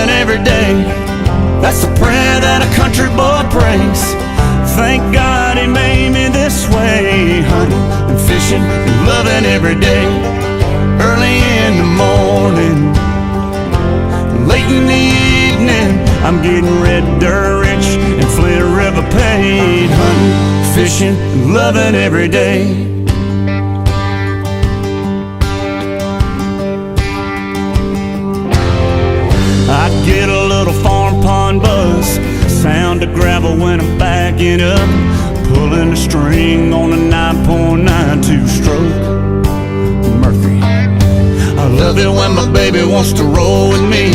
loving every day. That's the prayer that a country boy prays. Thank God he made me this way. Hunting and fishing and loving every day. Early in the morning, late in the evening, I'm getting red dirt rich and Flint River paid. Hunting, fishing, and loving every day. I get a little farm pond buzz, sound of gravel when I'm backing up, pulling a string on a 9.92 stroke Murphy. I love it when my baby wants to roll with me.